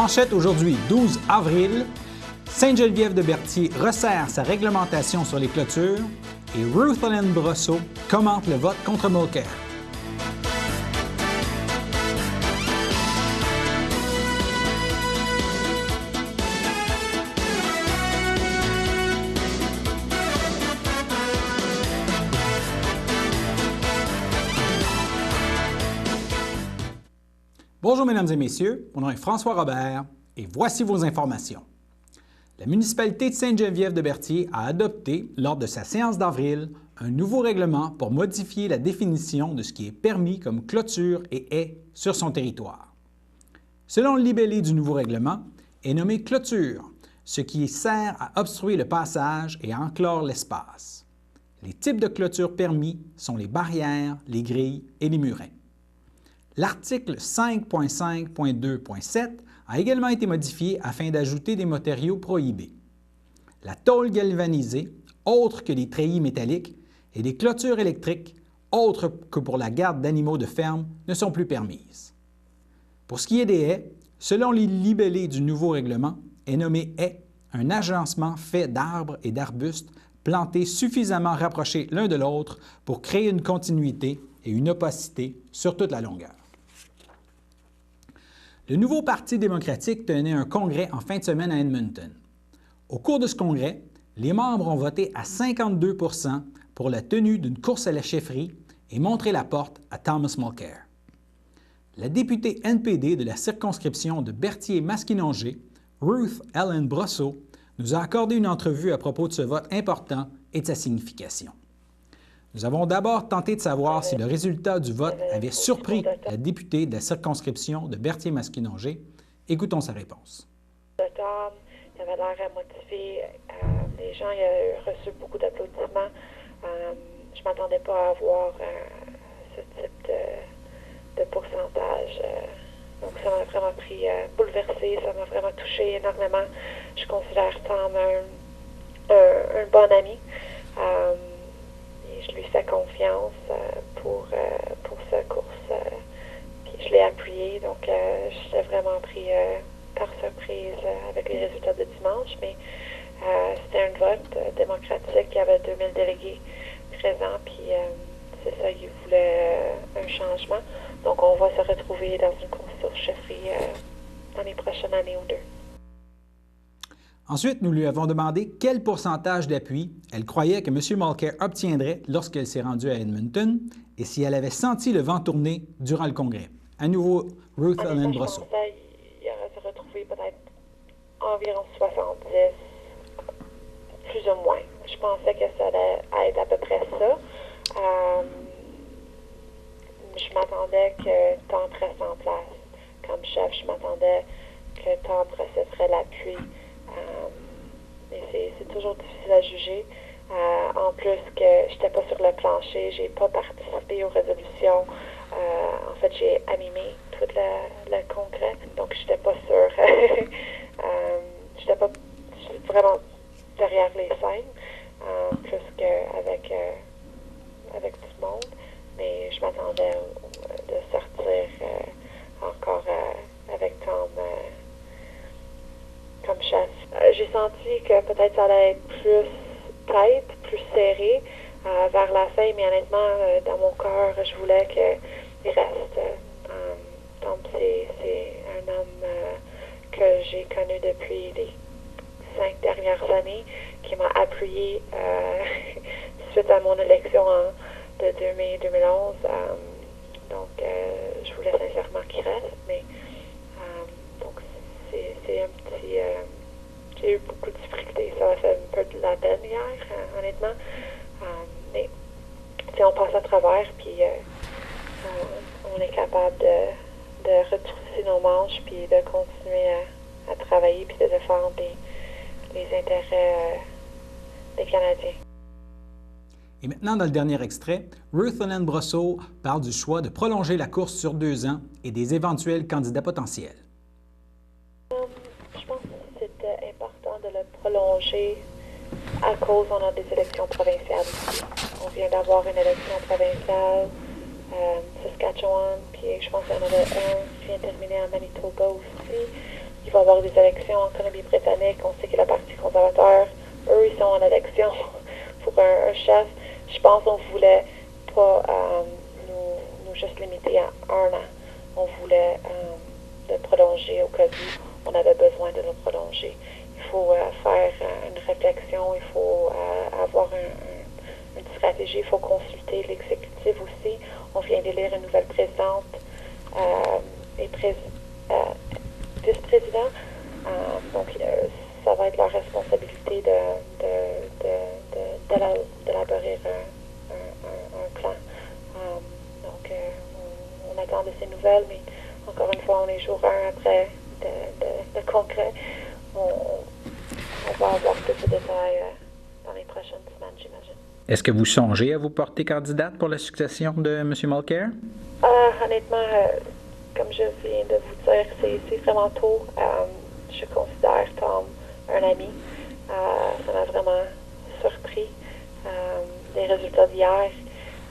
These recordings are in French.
Manchette aujourd'hui, 12 avril. Sainte-Geneviève-de-Berthier resserre sa réglementation sur les clôtures et Ruth Ellen Brosseau commente le vote contre Mulcair. Bonjour mesdames et messieurs, mon nom est François Robert et voici vos informations. La municipalité de Sainte-Geneviève-de-Berthier a adopté, lors de sa séance d'avril, un nouveau règlement pour modifier la définition de ce qui est permis comme clôture et haies sur son territoire. Selon le libellé du nouveau règlement, est nommé clôture, ce qui sert à obstruer le passage et à enclore l'espace. Les types de clôtures permis sont les barrières, les grilles et les murets. L'article 5.5.2.7 a également été modifié afin d'ajouter des matériaux prohibés. La tôle galvanisée, autre que les treillis métalliques, et les clôtures électriques, autres que pour la garde d'animaux de ferme, ne sont plus permises. Pour ce qui est des haies, selon les libellés du nouveau règlement, est nommé haie un agencement fait d'arbres et d'arbustes plantés suffisamment rapprochés l'un de l'autre pour créer une continuité et une opacité sur toute la longueur. Le nouveau Parti démocratique tenait un congrès en fin de semaine à Edmonton. Au cours de ce congrès, les membres ont voté à 52 % pour la tenue d'une course à la chefferie et montré la porte à Thomas Mulcair. La députée NPD de la circonscription de Berthier-Maskinongé, Ruth Ellen Brosseau, nous a accordé une entrevue à propos de ce vote important et de sa signification. Nous avons d'abord tenté de savoir si le résultat du vote avait surpris la députée de la circonscription de Berthier-Maskinongé. Écoutons sa réponse. Il avait l'air motivé. Les gens ont reçu beaucoup d'applaudissements. Je ne m'attendais pas à avoir ce type de pourcentage. Donc, ça m'a vraiment pris bouleversé. Ça m'a vraiment touché énormément. Je considère Tom un bon ami. Je lui fais confiance pour cette course. Puis je l'ai appuyé, donc j'étais vraiment pris par surprise avec les résultats de dimanche. Mais c'était un vote démocratique. Il y avait 2000 délégués présents, puis c'est ça, ils voulaient un changement. Donc on va se retrouver dans une course sur chefferie dans les prochaines années ou deux. Ensuite, nous lui avons demandé quel pourcentage d'appui elle croyait que M. Mulcair obtiendrait lorsqu'elle s'est rendue à Edmonton et si elle avait senti le vent tourner durant le congrès. À nouveau, Ruth Ellen Brosseau. Je pensais qu'il aurait se retrouvé peut-être environ 70, plus ou moins. Je pensais que ça allait être à peu près ça. Je m'attendais que Tom reste en place comme chef. Je m'attendais que Tom processerait l'appui. Mais c'est toujours difficile à juger. En plus que je n'étais pas sur le plancher, j'ai pas participé aux résolutions. En fait, j'ai animé tout le congrès, donc j'étais pas sûre. J'étais pas vraiment derrière les scènes, plus qu'avec avec tout le monde. Mais je m'attendais de sortir encore avec Tom comme chef. J'ai senti que peut-être ça allait être plus serré vers la fin, mais honnêtement, dans mon cœur, je voulais qu'il reste. Tom, c'est un homme que j'ai connu depuis les 5 dernières années, qui m'a appuyé suite à mon élection de 2011. Donc, je voulais sincèrement qu'il reste, mais donc c'est un petit... j'ai eu beaucoup de difficultés. Ça m'a fait un peu de la peine hier, honnêtement. Mais on passe à travers, puis on est capable de retrousser nos manches, puis de continuer à travailler, puis de défendre les intérêts des Canadiens. Et maintenant, dans le dernier extrait, Ruth Ellen Brosseau parle du choix de prolonger la course sur 2 ans et des éventuels candidats potentiels. Je pense que c'était important de le prolonger à cause on a des élections provinciales ici. On vient d'avoir une élection provinciale Saskatchewan, puis je pense qu'il y en avait un qui vient de terminer en Manitoba aussi. il va y avoir des élections en Colombie-Britannique. On sait que le Parti conservateur, eux, ils sont en élection pour un chef. Je pense qu'on voulait pas nous juste limiter à 1 an. On voulait le prolonger au cas où on avait besoin de le prolonger. Il faut faire une réflexion, il faut avoir une stratégie, il faut consulter l'exécutif aussi. On vient d'élire une nouvelle présidente et vice-président. Donc, ça va être leur responsabilité d'élaborer un plan. Donc, on attend de ces nouvelles, mais encore une fois, on est jour 1 après le congrès. On va avoir plus de détails dans les prochaines semaines, j'imagine. Est-ce que vous songez à vous porter candidate pour la succession de M. Mulcair? Honnêtement, comme je viens de vous dire, c'est vraiment tôt. Je considère Tom un ami. Ça m'a vraiment surpris. Les résultats d'hier,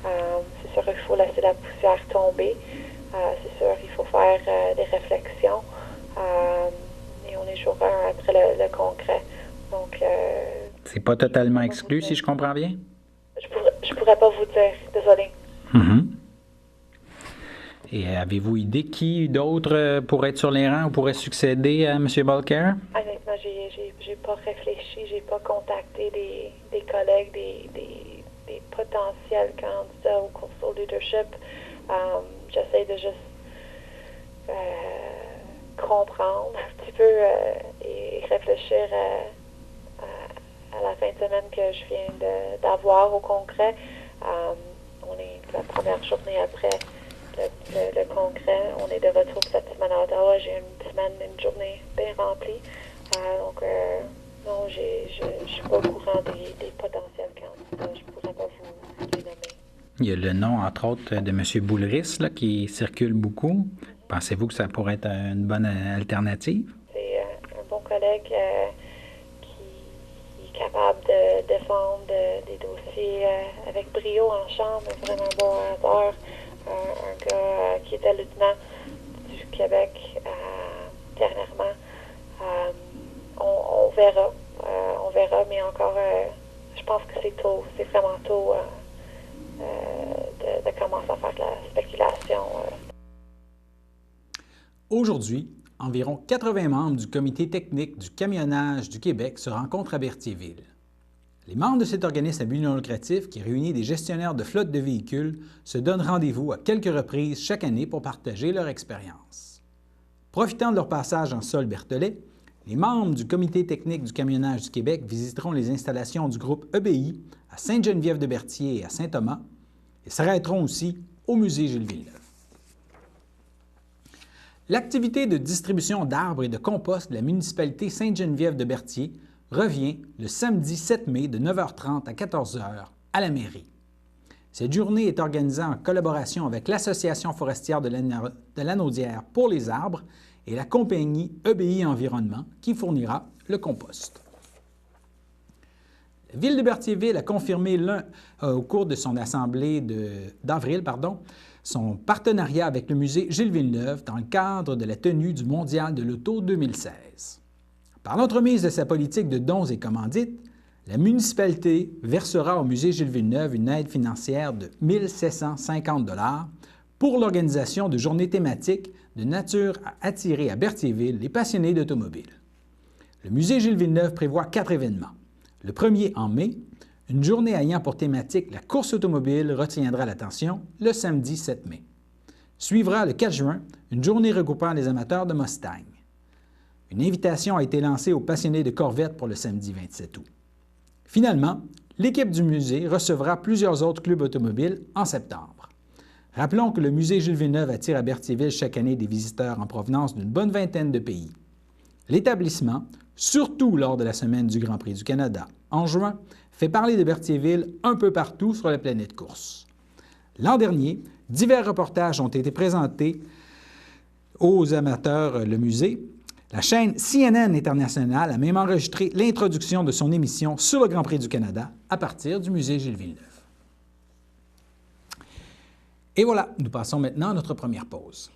c'est sûr qu'il faut laisser la poussière tomber. C'est sûr qu'il faut faire des réflexions. Et on est jour 1 après le congrès. Donc, c'est pas totalement exclu, si je comprends bien? Je pourrais pas vous dire. Désolée. Mm-hmm. Et avez-vous idée qui d'autre pourrait être sur les rangs ou pourrait succéder à M. Mulcair? Honnêtement, j'ai pas réfléchi, j'ai pas contacté des collègues, des potentiels candidats au cours au leadership. J'essaie de juste comprendre un petit peu et réfléchir à la fin de semaine que je viens d'avoir au congrès. On est la première journée après le congrès. On est de retour cette semaine à Ottawa. J'ai une journée bien remplie. Donc, non, je suis pas au courant des potentiels candidats. Je pourrais pas vous les nommer. Il y a le nom, entre autres, de M. Boulris là, qui circule beaucoup. Pensez-vous que ça pourrait être une bonne alternative? C'est un bon collègue qui est capable de défendre des dossiers avec brio en chambre. Vraiment un bon orateur. Un gars qui était lieutenant du Québec dernièrement. On verra. On verra, mais encore, je pense que c'est tôt. C'est vraiment tôt de commencer à faire de la spéculation. Aujourd'hui, environ 80 membres du comité technique du camionnage du Québec se rencontrent à Berthierville. Les membres de cet organisme à but non lucratif, qui réunit des gestionnaires de flottes de véhicules, se donnent rendez-vous à quelques reprises chaque année pour partager leur expérience. Profitant de leur passage en sol Berthollet, les membres du comité technique du camionnage du Québec visiteront les installations du groupe EBI à Sainte-Geneviève-de-Berthier et à Saint-Thomas et s'arrêteront aussi au musée Gilles Villeneuve. L'activité de distribution d'arbres et de compost de la municipalité Sainte-Geneviève-de-Berthier revient le samedi 7 mai de 9h30 à 14h à la mairie. Cette journée est organisée en collaboration avec l'Association forestière de Lanaudière pour les arbres et la compagnie EBI Environnement qui fournira le compost. La Ville de Berthierville a confirmé au cours de son assemblée d'avril son partenariat avec le musée Gilles Villeneuve dans le cadre de la tenue du Mondial de l'Auto 2016. Par l'entremise de sa politique de dons et commandites, la municipalité versera au musée Gilles Villeneuve une aide financière de 1 750 $ pour l'organisation de journées thématiques de nature à attirer à Berthierville les passionnés d'automobile. Le musée Gilles Villeneuve prévoit 4 événements. Le premier en mai, une journée ayant pour thématique la course automobile retiendra l'attention le samedi 7 mai. Suivra le 4 juin, une journée regroupant les amateurs de Mustang. Une invitation a été lancée aux passionnés de Corvette pour le samedi 27 août. Finalement, l'équipe du musée recevra plusieurs autres clubs automobiles en septembre. Rappelons que le musée Gilles Villeneuve attire à Berthierville chaque année des visiteurs en provenance d'une bonne vingtaine de pays. L'établissement, surtout lors de la semaine du Grand Prix du Canada, en juin, fait parler de Berthierville un peu partout sur la planète course. L'an dernier, divers reportages ont été présentés aux amateurs le musée. La chaîne CNN International a même enregistré l'introduction de son émission sur le Grand Prix du Canada à partir du musée Gilles Villeneuve. Et voilà, nous passons maintenant à notre première pause.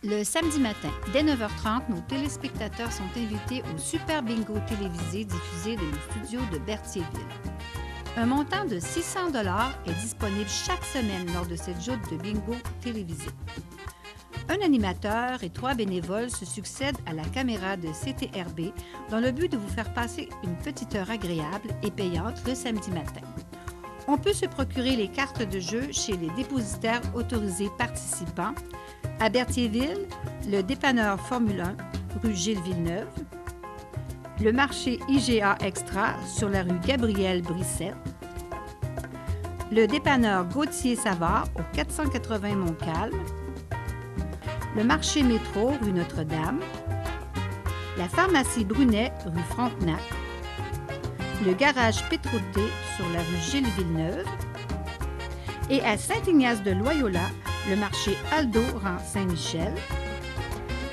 Le samedi matin, dès 9h30, nos téléspectateurs sont invités au Super Bingo télévisé diffusé de nos studios de Berthierville. Un montant de 600 $ est disponible chaque semaine lors de cette joute de bingo télévisé. Un animateur et 3 bénévoles se succèdent à la caméra de CTRB dans le but de vous faire passer une petite heure agréable et payante le samedi matin. On peut se procurer les cartes de jeu chez les dépositaires autorisés participants à Berthierville, le dépanneur Formule 1, rue Gilles Villeneuve, le marché IGA Extra sur la rue Gabriel Brissette, le dépanneur Gauthier Savard au 480 Montcalm, le marché Métro rue Notre-Dame, la pharmacie Brunet rue Frontenac, le garage Pétroté sur la rue Gilles Villeneuve et à Saint-Ignace-de-Loyola, le marché Aldo rang Saint-Michel,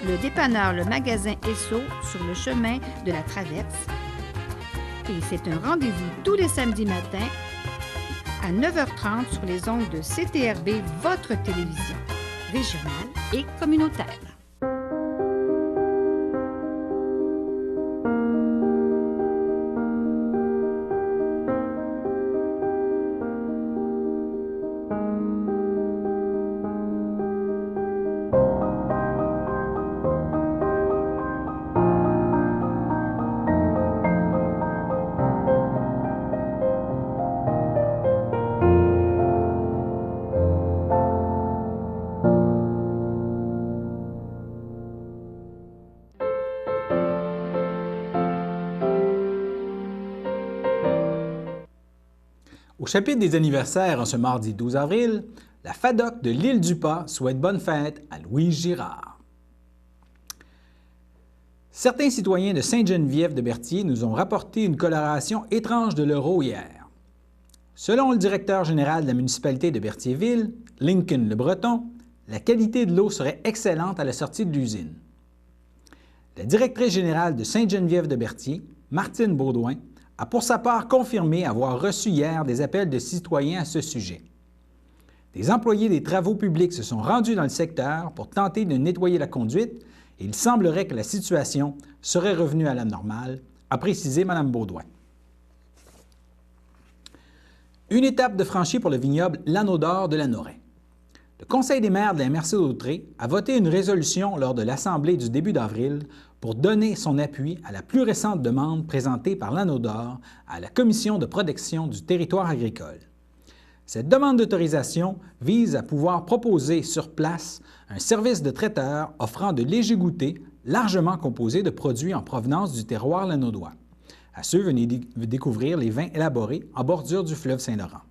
le dépanneur Le Magasin Esso sur le chemin de la Traverse. Et c'est un rendez-vous tous les samedis matins à 9h30 sur les ondes de CTRB, votre télévision régionale et communautaire. Au chapitre des anniversaires en ce mardi 12 avril, la FADOC de l'Île-du-Pas souhaite bonne fête à Louise Girard. Certains citoyens de Sainte-Geneviève de Berthier nous ont rapporté une coloration étrange de leur eau hier. Selon le directeur général de la municipalité de Berthierville, Lincoln Le Breton, la qualité de l'eau serait excellente à la sortie de l'usine. La directrice générale de Sainte-Geneviève de Berthier, Martine Baudouin, a pour sa part confirmé avoir reçu hier des appels de citoyens à ce sujet. Des employés des travaux publics se sont rendus dans le secteur pour tenter de nettoyer la conduite et il semblerait que la situation serait revenue à la normale, a précisé Mme Baudouin. Une étape de franchie pour le vignoble L'Anneau d'Or de Lanoraie. Le Conseil des maires de la MRC d'Autrey a voté une résolution lors de l'Assemblée du début d'avril pour donner son appui à la plus récente demande présentée par l'Anneau d'Or à la Commission de protection du territoire agricole. Cette demande d'autorisation vise à pouvoir proposer sur place un service de traiteur offrant de légers goûters largement composés de produits en provenance du terroir lanaudois. À ceux venez découvrir les vins élaborés en bordure du fleuve Saint-Laurent.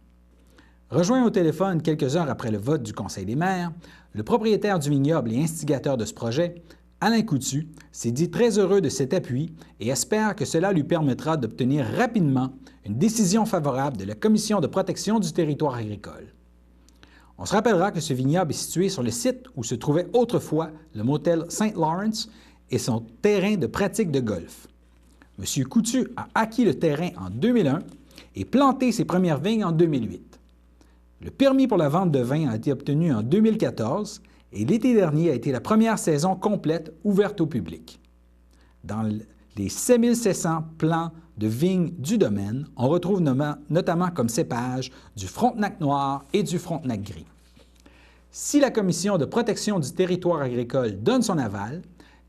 Rejoint au téléphone quelques heures après le vote du Conseil des maires, le propriétaire du vignoble et instigateur de ce projet, Alain Coutu, s'est dit très heureux de cet appui et espère que cela lui permettra d'obtenir rapidement une décision favorable de la Commission de protection du territoire agricole. On se rappellera que ce vignoble est situé sur le site où se trouvait autrefois le motel St. Lawrence et son terrain de pratique de golf. M. Coutu a acquis le terrain en 2001 et planté ses premières vignes en 2008. Le permis pour la vente de vin a été obtenu en 2014 et l'été dernier a été la première saison complète ouverte au public. Dans les 7700 plants de vignes du domaine, on retrouve notamment comme cépage du Frontenac noir et du Frontenac gris. Si la Commission de protection du territoire agricole donne son aval,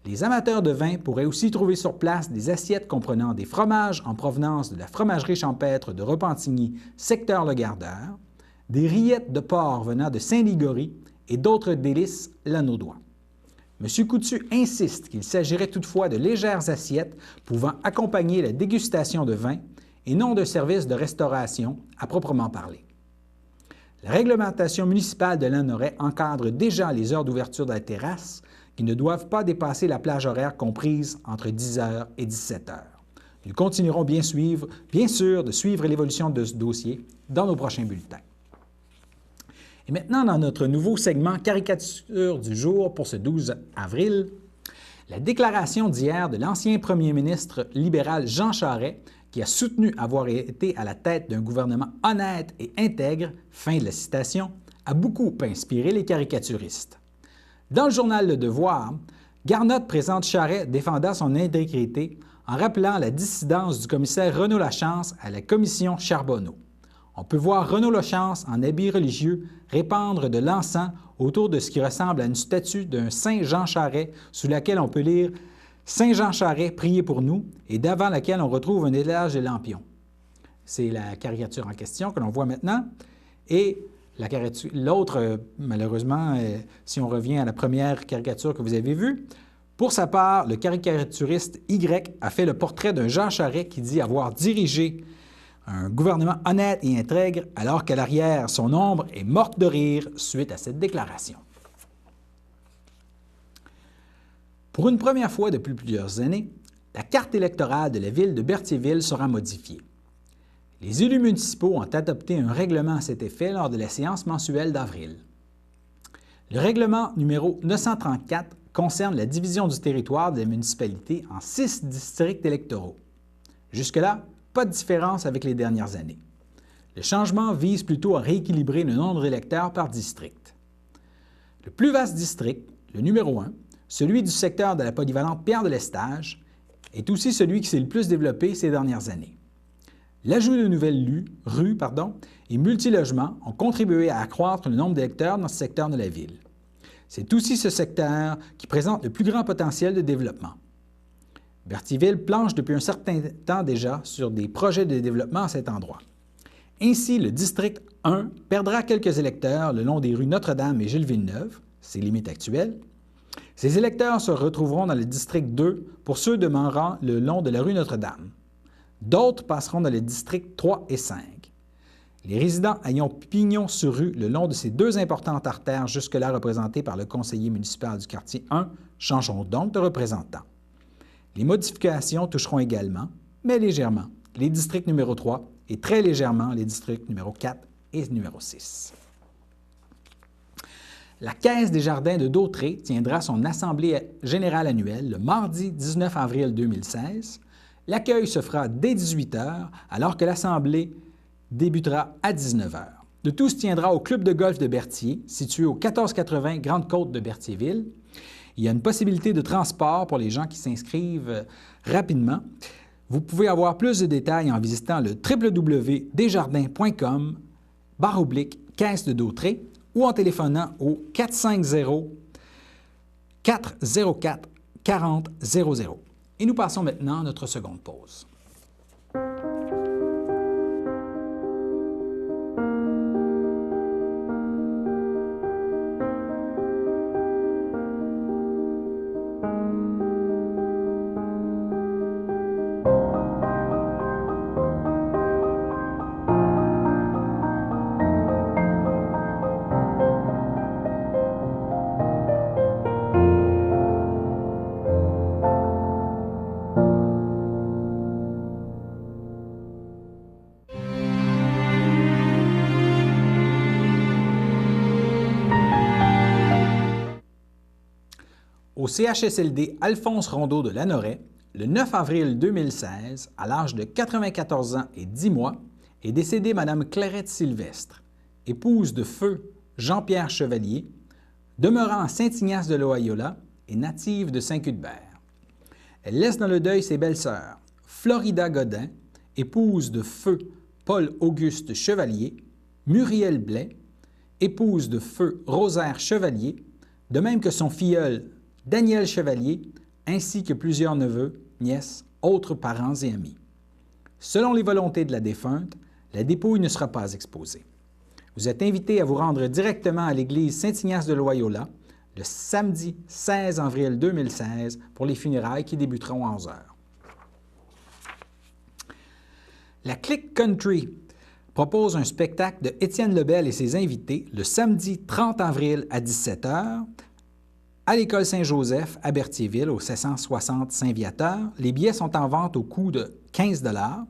les amateurs de vin pourraient aussi trouver sur place des assiettes comprenant des fromages en provenance de la fromagerie champêtre de Repentigny, secteur Le Gardeur, des rillettes de porc venant de Saint-Ligory et d'autres délices lanaudois. M. Coutu insiste qu'il s'agirait toutefois de légères assiettes pouvant accompagner la dégustation de vin et non de services de restauration à proprement parler. La réglementation municipale de Lanoraie encadre déjà les heures d'ouverture de la terrasse qui ne doivent pas dépasser la plage horaire comprise entre 10h et 17h. Nous continuerons bien sûr de suivre l'évolution de ce dossier dans nos prochains bulletins. Et maintenant, dans notre nouveau segment caricature du jour pour ce 12 avril, la déclaration d'hier de l'ancien premier ministre libéral Jean Charest, qui a soutenu avoir été à la tête d'un gouvernement honnête et intègre, fin de la citation, a beaucoup inspiré les caricaturistes. Dans le journal Le Devoir, Garnotte présente Charest défendant son intégrité en rappelant la dissidence du commissaire Renaud Lachance à la commission Charbonneau. On peut voir Renaud Lachance en habit religieux répandre de l'encens autour de ce qui ressemble à une statue d'un Saint Jean Charest sous laquelle on peut lire « Saint Jean Charest, priez pour nous » et devant laquelle on retrouve un étalage de lampions. C'est la caricature en question que l'on voit maintenant. Et l'autre, malheureusement, si on revient à la première caricature que vous avez vue, pour sa part, le caricaturiste Y a fait le portrait d'un Jean Charest qui dit avoir dirigé un gouvernement honnête et intègre, alors qu'à l'arrière, son ombre est morte de rire suite à cette déclaration. Pour une première fois depuis plusieurs années, la carte électorale de la ville de Berthierville sera modifiée. Les élus municipaux ont adopté un règlement à cet effet lors de la séance mensuelle d'avril. Le règlement numéro 934 concerne la division du territoire de la municipalité en 6 districts électoraux. Jusque-là, pas de différence avec les dernières années. Le changement vise plutôt à rééquilibrer le nombre d'électeurs par district. Le plus vaste district, le numéro 1, celui du secteur de la polyvalente Pierre de Lestage, est aussi celui qui s'est le plus développé ces dernières années. L'ajout de nouvelles rues et multilogements ont contribué à accroître le nombre d'électeurs dans ce secteur de la ville. C'est aussi ce secteur qui présente le plus grand potentiel de développement. Berthierville planche depuis un certain temps déjà sur des projets de développement à cet endroit. Ainsi, le district 1 perdra quelques électeurs le long des rues Notre-Dame et Gilles-Villeneuve, ses limites actuelles. Ces électeurs se retrouveront dans le district 2 pour ceux demeurant le long de la rue Notre-Dame. D'autres passeront dans les districts 3 et 5. Les résidents ayant pignon sur rue le long de ces 2 importantes artères jusque-là représentées par le conseiller municipal du quartier 1 changeront donc de représentant. Les modifications toucheront également, mais légèrement, les districts numéro 3 et très légèrement les districts numéro 4 et numéro 6. La Caisse des jardins de Dautré tiendra son assemblée générale annuelle le mardi 19 avril 2016. L'accueil se fera dès 18 h alors que l'assemblée débutera à 19 h. Le tout se tiendra au club de golf de Berthier, situé au 1480 Grande-Côte de Berthierville. Il y a une possibilité de transport pour les gens qui s'inscrivent rapidement. Vous pouvez avoir plus de détails en visitant le www.desjardins.com/Caisse de Dautré ou en téléphonant au 450-404-4000. Et nous passons maintenant à notre seconde pause. Au CHSLD Alphonse Rondeau de Lanoret, le 9 avril 2016, à l'âge de 94 ans et 10 mois, est décédée Mme Clairette Sylvestre, épouse de feu Jean-Pierre Chevalier, demeurant à Saint-Ignace de Loyola et native de Saint-Cuthbert. Elle laisse dans le deuil ses belles-sœurs, Florida Godin, épouse de feu Paul-Auguste Chevalier, Muriel Blais, épouse de feu Rosaire Chevalier, de même que son filleul Daniel Chevalier, ainsi que plusieurs neveux, nièces, autres parents et amis. Selon les volontés de la défunte, la dépouille ne sera pas exposée. Vous êtes invité à vous rendre directement à l'église Saint-Ignace de Loyola le samedi 16 avril 2016 pour les funérailles qui débuteront à 11 h. La Clique Country propose un spectacle de Étienne Lebel et ses invités le samedi 30 avril à 17 h à l'École Saint-Joseph à Berthierville, au 760 Saint-Viateur. Les billets sont en vente au coût de 15 $.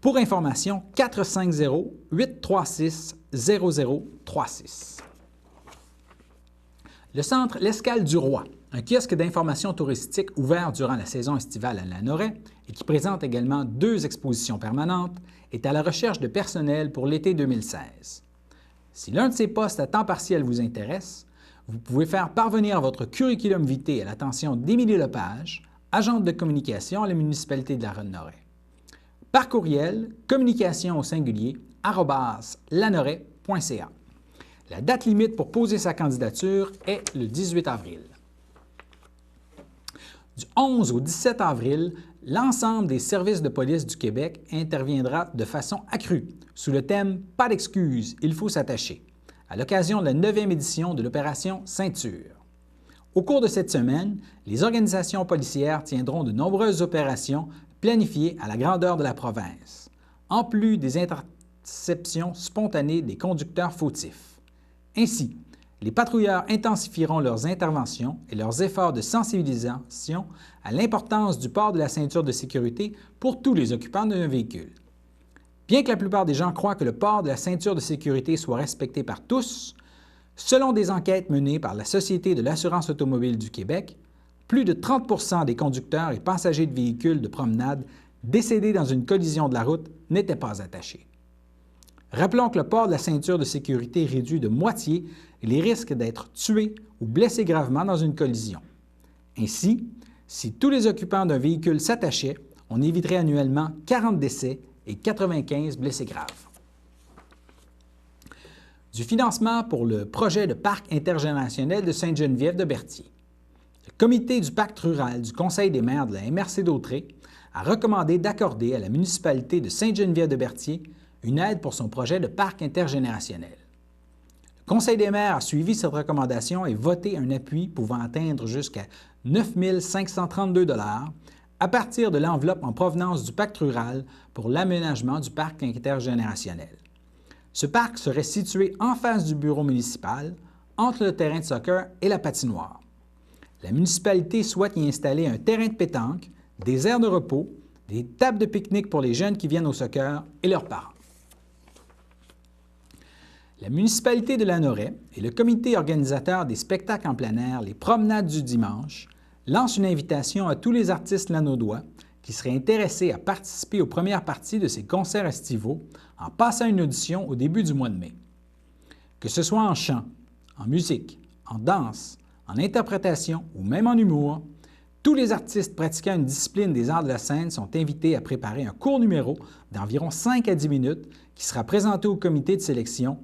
Pour information, 450-836-0036. Le centre L'Escale du Roi, un kiosque d'information touristique ouvert durant la saison estivale à Lanoret et qui présente également 2 expositions permanentes, est à la recherche de personnel pour l'été 2016. Si l'un de ces postes à temps partiel vous intéresse, vous pouvez faire parvenir votre curriculum vitae à l'attention d'Émilie Lepage, agente de communication à la municipalité de la Lanoraie. Par courriel, communication@lanoraie.ca. La date limite pour poser sa candidature est le 18 avril. Du 11 au 17 avril, l'ensemble des services de police du Québec interviendra de façon accrue sous le thème « Pas d'excuses, il faut s'attacher » à l'occasion de la 9e édition de l'opération Ceinture. Au cours de cette semaine, les organisations policières tiendront de nombreuses opérations planifiées à la grandeur de la province, en plus des interceptions spontanées des conducteurs fautifs. Ainsi, les patrouilleurs intensifieront leurs interventions et leurs efforts de sensibilisation à l'importance du port de la ceinture de sécurité pour tous les occupants d'un véhicule. Bien que la plupart des gens croient que le port de la ceinture de sécurité soit respecté par tous, selon des enquêtes menées par la Société de l'assurance automobile du Québec, plus de 30 des conducteurs et passagers de véhicules de promenade décédés dans une collision de la route n'étaient pas attachés. Rappelons que le port de la ceinture de sécurité réduit de moitié les risques d'être tués ou blessés gravement dans une collision. Ainsi, si tous les occupants d'un véhicule s'attachaient, on éviterait annuellement 40 décès et 95 blessés graves. Du financement pour le projet de parc intergénérationnel de Sainte-Geneviève de Berthier. Le comité du pacte rural du Conseil des maires de la MRC d'Autrey a recommandé d'accorder à la municipalité de Sainte-Geneviève de Berthier une aide pour son projet de parc intergénérationnel. Le Conseil des maires a suivi cette recommandation et voté un appui pouvant atteindre jusqu'à 9 532 $ à partir de l'enveloppe en provenance du pacte rural pour l'aménagement du parc intergénérationnel. Ce parc serait situé en face du bureau municipal, entre le terrain de soccer et la patinoire. La municipalité souhaite y installer un terrain de pétanque, des aires de repos, des tables de pique-nique pour les jeunes qui viennent au soccer et leurs parents. La municipalité de Lanoraie et le comité organisateur des spectacles en plein air, les promenades du dimanche, lancent une invitation à tous les artistes lanaudois qui seraient intéressés à participer aux premières parties de ces concerts estivaux en passant une audition au début du mois de mai. Que ce soit en chant, en musique, en danse, en interprétation ou même en humour, tous les artistes pratiquant une discipline des arts de la scène sont invités à préparer un court numéro d'environ 5 à 10 minutes qui sera présenté au comité de sélection.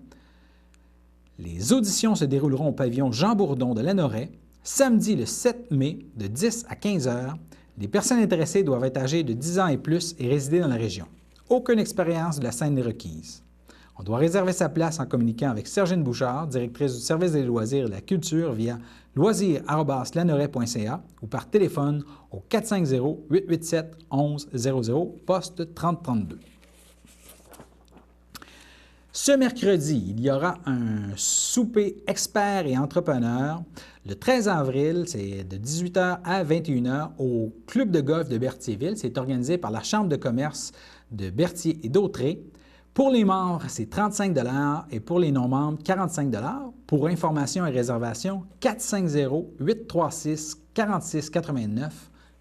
Les auditions se dérouleront au pavillon Jean Bourdon de Lanoraie, samedi le 7 mai de 10 à 15 heures. Les personnes intéressées doivent être âgées de 10 ans et plus et résider dans la région. Aucune expérience de la scène n'est requise. On doit réserver sa place en communiquant avec Sergine Bouchard, directrice du service des loisirs et de la culture via loisirs@lanoraie.ca ou par téléphone au 450-887-1100, poste 3032. Ce mercredi, il y aura un souper experts et entrepreneurs. Le 13 avril, c'est de 18h à 21h au Club de golf de Berthierville. C'est organisé par la Chambre de commerce de Berthier et d'Autrey. Pour les membres, c'est 35 $ et pour les non-membres, 45 $. Pour information et réservation, 450-836-4689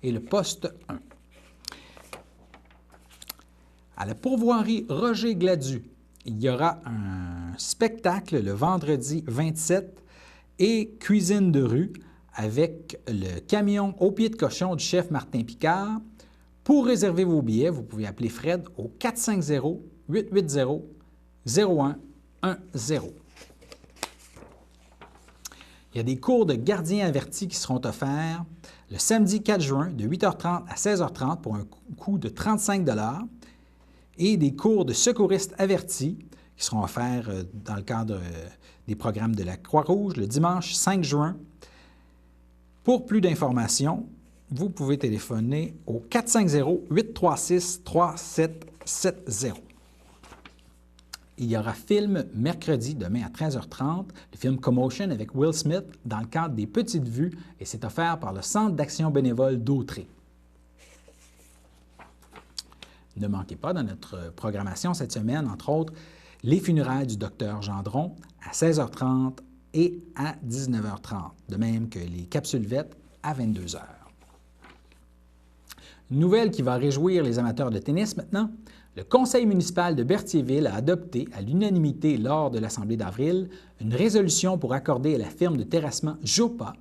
et le poste 1. À la pourvoirie Roger Gladu, il y aura un spectacle le vendredi 27 et cuisine de rue avec le camion au pied de cochon du chef Martin Picard. Pour réserver vos billets, vous pouvez appeler Fred au 450-880-0110. Il y a des cours de gardien averti qui seront offerts le samedi 4 juin de 8h30 à 16h30 pour un coût de 35 $ et des cours de secouristes avertis qui seront offerts dans le cadre des programmes de la Croix-Rouge le dimanche 5 juin. Pour plus d'informations, vous pouvez téléphoner au 450-836-3770. Il y aura film mercredi, demain à 13h30, le film Commotion avec Will Smith dans le cadre des Petites Vues et c'est offert par le Centre d'action bénévole d'Autrey. Ne manquez pas dans notre programmation cette semaine, entre autres, les funérailles du docteur Gendron à 16h30 et à 19h30, de même que les capsules VET à 22h. Une nouvelle qui va réjouir les amateurs de tennis maintenant. Le conseil municipal de Berthierville a adopté à l'unanimité lors de l'Assemblée d'avril une résolution pour accorder à la firme de terrassement Jopa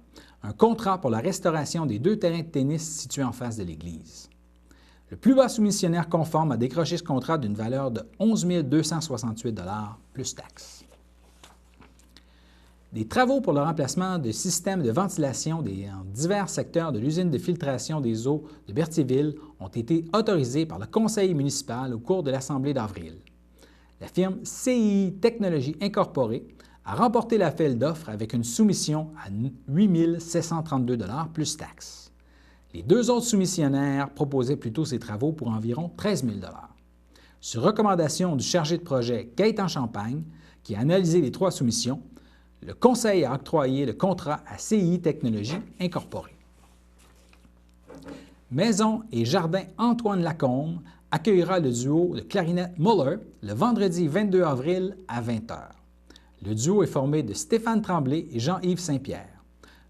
un contrat pour la restauration des 2 terrains de tennis situés en face de l'église. Le plus bas soumissionnaire conforme a décroché ce contrat d'une valeur de 11 268 plus taxes. Des travaux pour le remplacement de systèmes de ventilation dans divers secteurs de l'usine de filtration des eaux de Berthierville ont été autorisés par le conseil municipal au cours de l'Assemblée d'avril. La firme CII Technologies Incorporée a remporté l'appel d'offres avec une soumission à 8 732 plus taxes. Les 2 autres soumissionnaires proposaient plutôt ces travaux pour environ 13 000 Sur recommandation du chargé de projet Gaëtan Champagne, qui a analysé les 3 soumissions, le conseil a octroyé le contrat à CII Technologies Incorporée. Maison et Jardin Antoine Lacombe accueillera le duo de clarinette Muller le vendredi 22 avril à 20h. Le duo est formé de Stéphane Tremblay et Jean-Yves Saint-Pierre.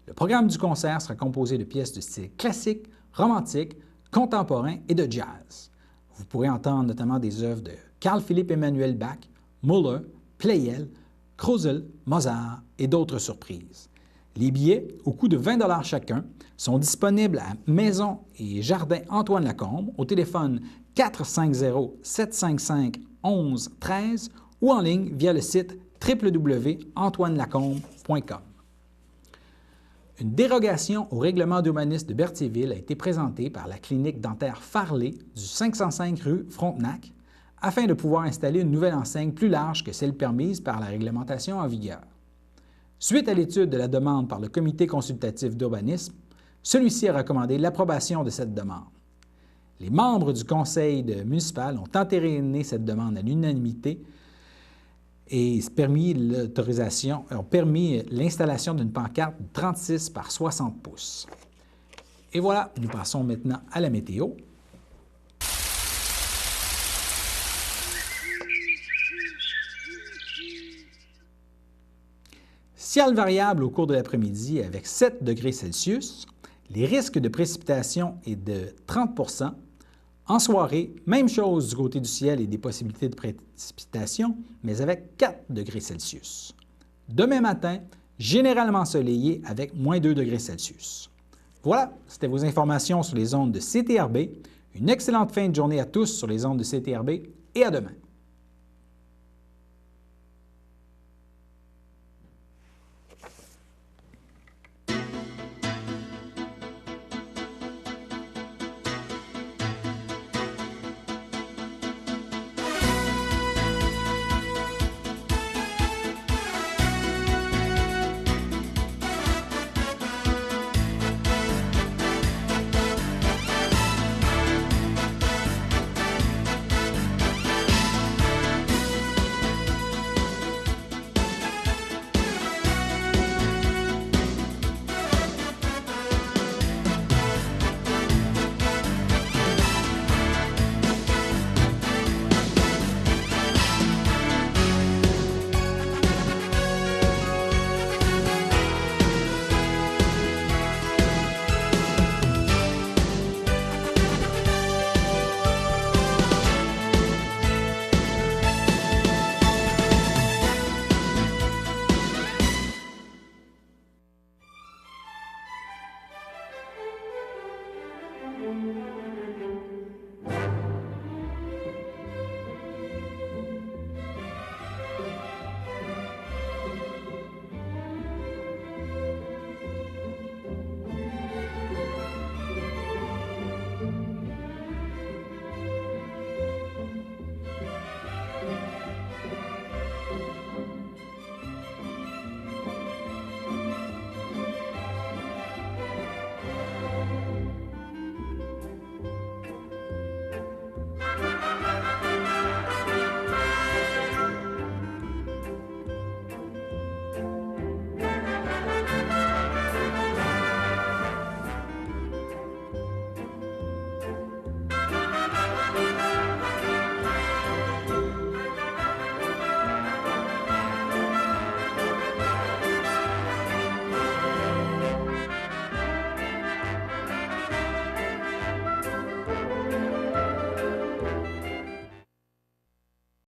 Le programme du concert sera composé de pièces de style classique, romantique, contemporain et de jazz. Vous pourrez entendre notamment des œuvres de Carl-Philippe Emmanuel Bach, Muller, Pleyel, Krusel, Mozart et d'autres surprises. Les billets, au coût de 20 chacun, sont disponibles à Maison et Jardin Antoine Lacombe au téléphone 450-755-1113 ou en ligne via le site www.antoinelacombe.com. Une dérogation au règlement d'urbanisme de Berthierville a été présentée par la clinique dentaire Farley du 505 rue Frontenac afin de pouvoir installer une nouvelle enseigne plus large que celle permise par la réglementation en vigueur. Suite à l'étude de la demande par le Comité consultatif d'urbanisme, celui-ci a recommandé l'approbation de cette demande. Les membres du conseil municipal ont entériné cette demande à l'unanimité et ont permis l'installation d'une pancarte de 36 par 60 pouces. Et voilà, nous passons maintenant à la météo. Ciel variable au cours de l'après-midi avec 7 degrés Celsius. Les risques de précipitation est de 30 %. En soirée, même chose du côté du ciel et des possibilités de précipitation, mais avec 4 degrés Celsius. Demain matin, généralement ensoleillé avec moins 2 degrés Celsius. Voilà, c'était vos informations sur les ondes de CTRB. Une excellente fin de journée à tous sur les ondes de CTRB et à demain.